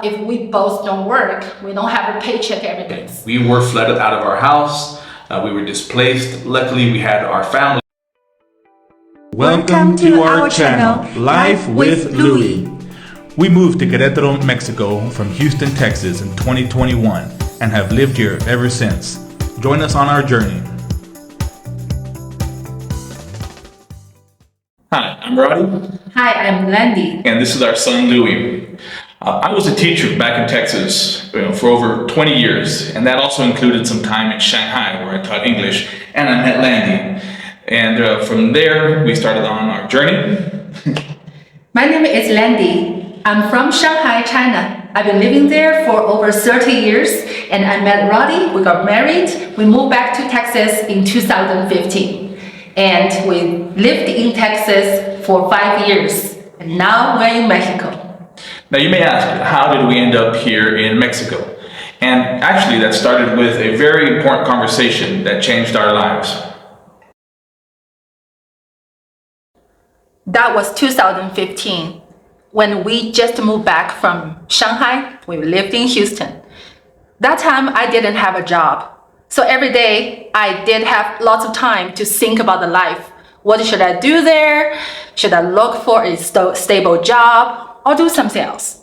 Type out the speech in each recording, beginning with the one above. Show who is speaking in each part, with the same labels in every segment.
Speaker 1: If we both don't work, we don't have a paycheck every day.
Speaker 2: We were flooded out of our house. We were displaced. Luckily, we had our family.
Speaker 3: Welcome to our channel, Life with Louie.
Speaker 4: We moved to Querétaro, Mexico from Houston, Texas in 2021 and have lived here ever since. Join us on our journey.
Speaker 2: Hi, I'm Roddy.
Speaker 1: Hi, I'm Landy.
Speaker 2: And this is our son, Louie. I was a teacher back in Texas for over 20 years, and that also included some time in Shanghai where I taught English, and I met Landy. And from there, we started on our journey.
Speaker 1: My name is Landy. I'm from Shanghai, China. I've been living there for over 30 years, and I met Roddy. We got married. We moved back to Texas in 2015, and we lived in Texas for 5 years, and now we're in Mexico.
Speaker 2: Now you may ask, how did we end up here in Mexico? And actually that started with a very important conversation that changed our lives.
Speaker 1: That was 2015, when we just moved back from Shanghai. We lived in Houston. That time I didn't have a job. So every day I did have lots of time to think about the life. What should I do there? Should I look for a stable job or do something else?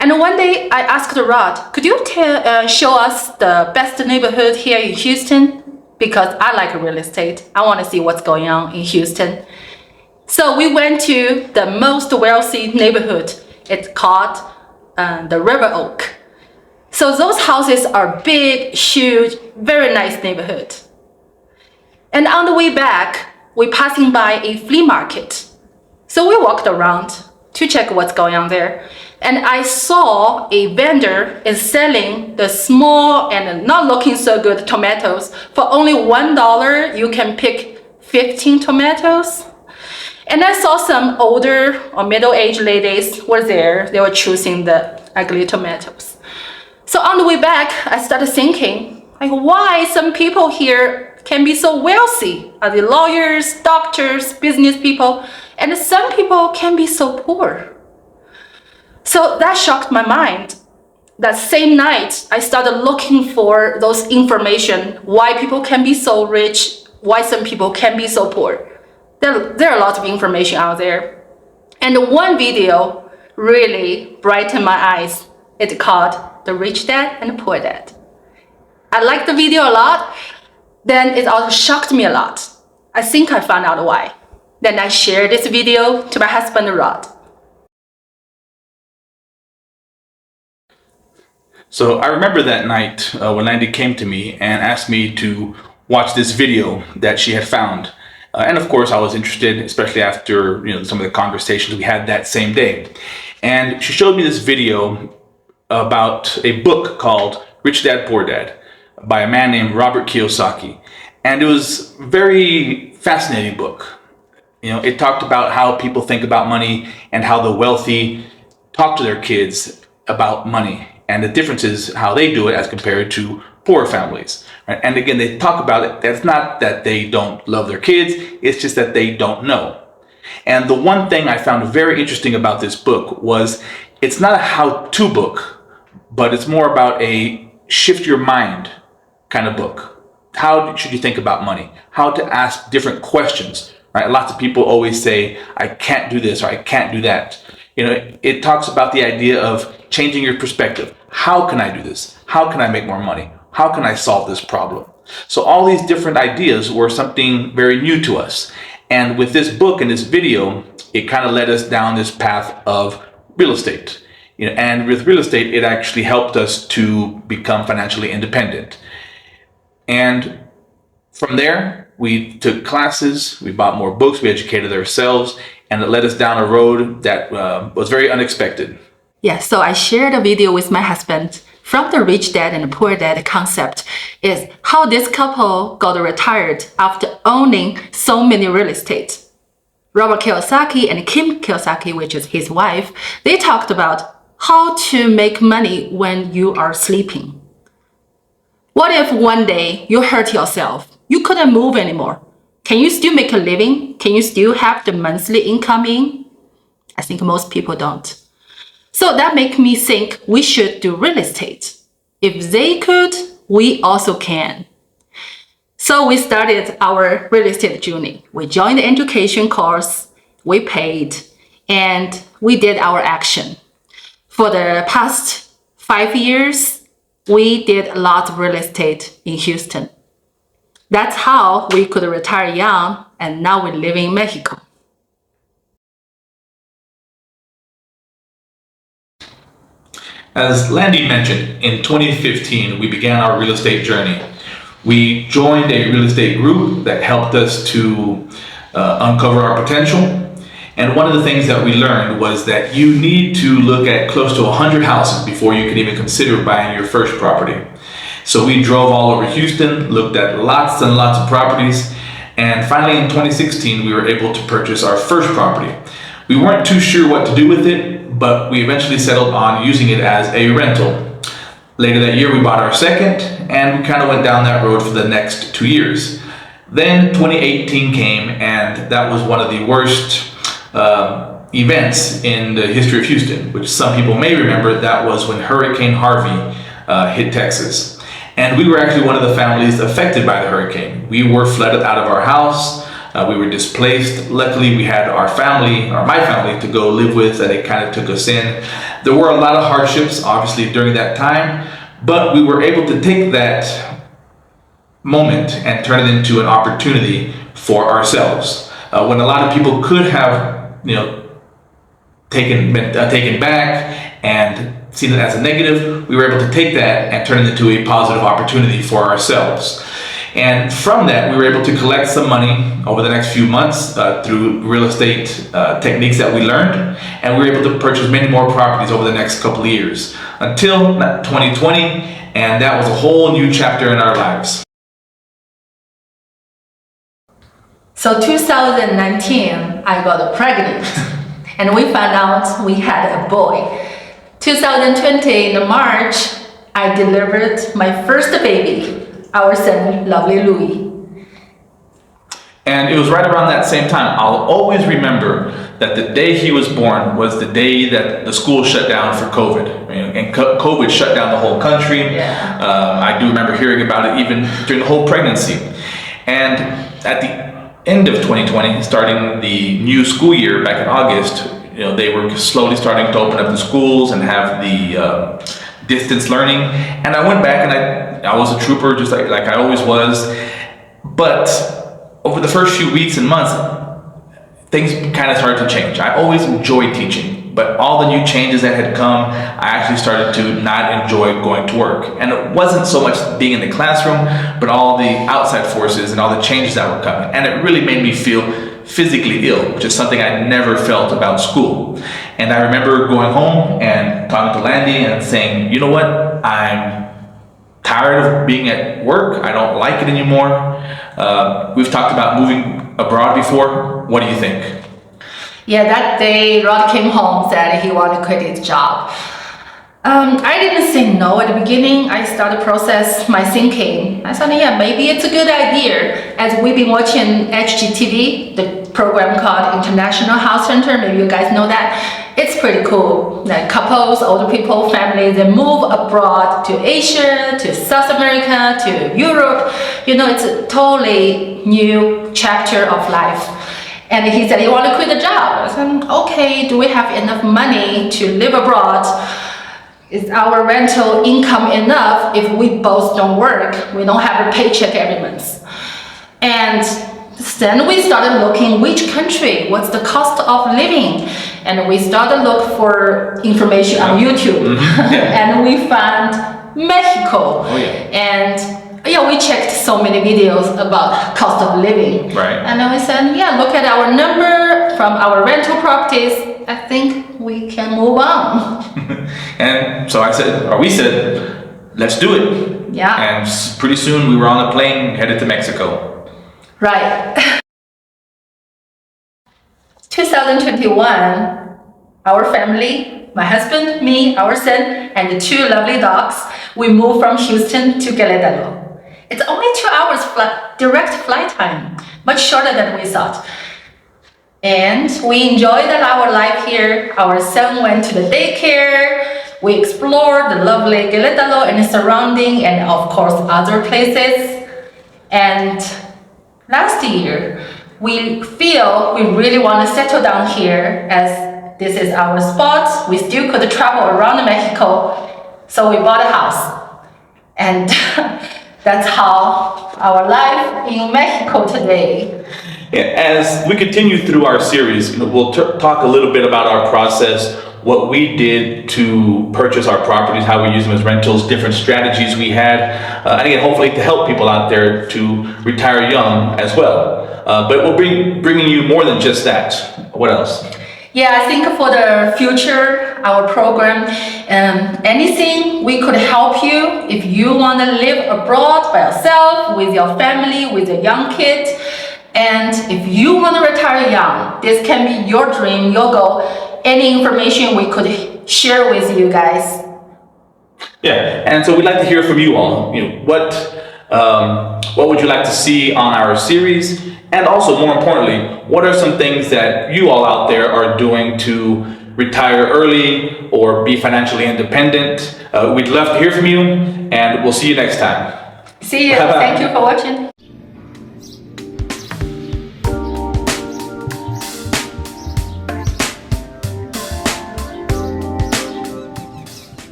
Speaker 1: And one day I asked Rod, could you show us the best neighborhood here in Houston? Because I like real estate. I want to see what's going on in Houston. So we went to the most wealthy neighborhood. It's called the River Oak. So those houses are big, huge, very nice neighborhood. And on the way back, we're passing by a flea market. So we walked around to check what's going on there. And I saw a vendor is selling the small and not looking so good tomatoes. For only $1, you can pick 15 tomatoes. And I saw some older or middle-aged ladies were there. They were choosing the ugly tomatoes. So on the way back, I started thinking, like, why some people here can be so wealthy? Are they lawyers, doctors, business people? And some people can be so poor. So that shocked my mind. That same night, I started looking for those information, why people can be so rich, why some people can be so poor. There are lots of information out there. And one video really brightened my eyes. It's called The Rich Dad and the Poor Dad. I liked the video a lot. Then it also shocked me a lot. I think I found out why. Then I shared this video to my husband, Rod.
Speaker 2: So I remember that night when Landy came to me and asked me to watch this video that she had found. And of course I was interested, especially after some of the conversations we had that same day. And she showed me this video about a book called Rich Dad, Poor Dad by a man named Robert Kiyosaki. And it was a very fascinating book. It talked about how people think about money and how the wealthy talk to their kids about money and the differences how they do it as compared to poor families. Right? And again, they talk about it. That's not that they don't love their kids. It's just that they don't know. And the one thing I found very interesting about this book was it's not a how-to book, but it's more about a shift your mind kind of book. How should you think about money? How to ask different questions. Right? Lots of people always say, I can't do this or I can't do that. It talks about the idea of changing your perspective. How can I do this? How can I make more money? How can I solve this problem? So all these different ideas were something very new to us. And with this book and this video, it kind of led us down this path of real estate. And with real estate, it actually helped us to become financially independent. And from there, we took classes, we bought more books, we educated ourselves, and it led us down a road that was very unexpected.
Speaker 1: Yeah, so I shared a video with my husband from the Rich Dad and the Poor Dad concept is how this couple got retired after owning so many real estate. Robert Kiyosaki and Kim Kiyosaki, which is his wife, they talked about how to make money when you are sleeping. What if one day you hurt yourself? You couldn't move anymore. Can you still make a living? Can you still have the monthly income in? I think most people don't. So that make me think we should do real estate. If they could, we also can. So we started our real estate journey. We joined the education course, we paid, and we did our action. For the past 5 years, we did a lot of real estate in Houston. That's how we could retire young, and now we live in Mexico.
Speaker 2: As Landy mentioned, in 2015, we began our real estate journey. We joined a real estate group that helped us to uncover our potential. And one of the things that we learned was that you need to look at close to 100 houses before you can even consider buying your first property. So we drove all over Houston, looked at lots and lots of properties, and finally in 2016, we were able to purchase our first property. We weren't too sure what to do with it, but we eventually settled on using it as a rental. Later that year, we bought our second, and we kind of went down that road for the next 2 years. Then 2018 came, and that was one of the worst events in the history of Houston, which some people may remember. That was when Hurricane Harvey hit Texas. And we were actually one of the families affected by the hurricane. We were flooded out of our house. We were displaced. Luckily, we had our family, or my family, to go live with, and it kind of took us in. There were a lot of hardships, obviously, during that time, but we were able to take that moment and turn it into an opportunity for ourselves. When a lot of people could have, taken back and seen it as a negative, we were able to take that and turn it into a positive opportunity for ourselves. And from that, we were able to collect some money over the next few months through real estate techniques that we learned, and we were able to purchase many more properties over the next couple of years until 2020, and that was a whole new chapter in our lives.
Speaker 1: So 2019, I got pregnant and we found out we had a boy. 2020 in March, I delivered my first baby, our son, lovely Louis.
Speaker 2: And it was right around that same time. I'll always remember that the day he was born was the day that the school shut down for COVID. And COVID shut down the whole country.
Speaker 1: Yeah.
Speaker 2: I do remember hearing about it even during the whole pregnancy. And at the end of 2020, starting the new school year back in August, they were slowly starting to open up the schools and have the distance learning. And I went back and I was a trooper, just like I always was. But over the first few weeks and months, things kind of started to change. I always enjoyed teaching, but all the new changes that had come, I actually started to not enjoy going to work. And it wasn't so much being in the classroom, but all the outside forces and all the changes that were coming. And it really made me feel physically ill, which is something I never felt about school. And I remember going home and talking to Landy and saying, you know what, I'm tired of being at work. I don't like it anymore. We've talked about moving abroad before. What do you think?
Speaker 1: Yeah, that day Rod came home, said he wanted to quit his job. I didn't say no at the beginning. I started the process, my thinking. I thought, yeah, maybe it's a good idea. As we've been watching HGTV, the program called International House Hunter, maybe you guys know that. It's pretty cool. That couples, older people, families, they move abroad to Asia, to South America, to Europe. It's a totally new chapter of life. And he said, you want to quit the job? I said, okay, do we have enough money to live abroad? Is our rental income enough if we both don't work? We don't have a paycheck every month. And then we started looking which country, what's the cost of living? And we started look for information on YouTube. And we found Mexico.
Speaker 2: Oh, yeah.
Speaker 1: And we checked so many videos about cost of living.
Speaker 2: Right.
Speaker 1: And then we said, look at our number from our rental properties. I think we can move on.
Speaker 2: And so we said, let's do it.
Speaker 1: Yeah.
Speaker 2: And pretty soon we were on a plane headed to Mexico.
Speaker 1: Right. 2021, our family, my husband, me, our son, and the 2 lovely dogs, we moved from Houston to Querétaro. It's only 2 hours direct flight time, much shorter than we thought. And we enjoyed our life here. Our son went to the daycare. We explored the lovely Querétaro and its surrounding, and of course other places. And last year, we feel we really want to settle down here as this is our spot. We still could travel around Mexico, so we bought a house. And that's how our life in Mexico today.
Speaker 2: Yeah, as we continue through our series, we'll talk a little bit about our process, what we did to purchase our properties, how we use them as rentals, different strategies we had, and again, hopefully to help people out there to retire young as well. But we'll bringing you more than just that. What else?
Speaker 1: Yeah, I think for the future, our program, anything we could help you if you want to live abroad by yourself, with your family, with a young kid. And if you want to retire young, this can be your dream, your goal. Any information we could share with you guys.
Speaker 2: Yeah, and so we'd like to hear from you all. What would you like to see on our series? And also, more importantly, what are some things that you all out there are doing to retire early or be financially independent? We'd love to hear from you, and we'll see you next time.
Speaker 1: See you.
Speaker 2: Bye-bye.
Speaker 1: Thank you for watching.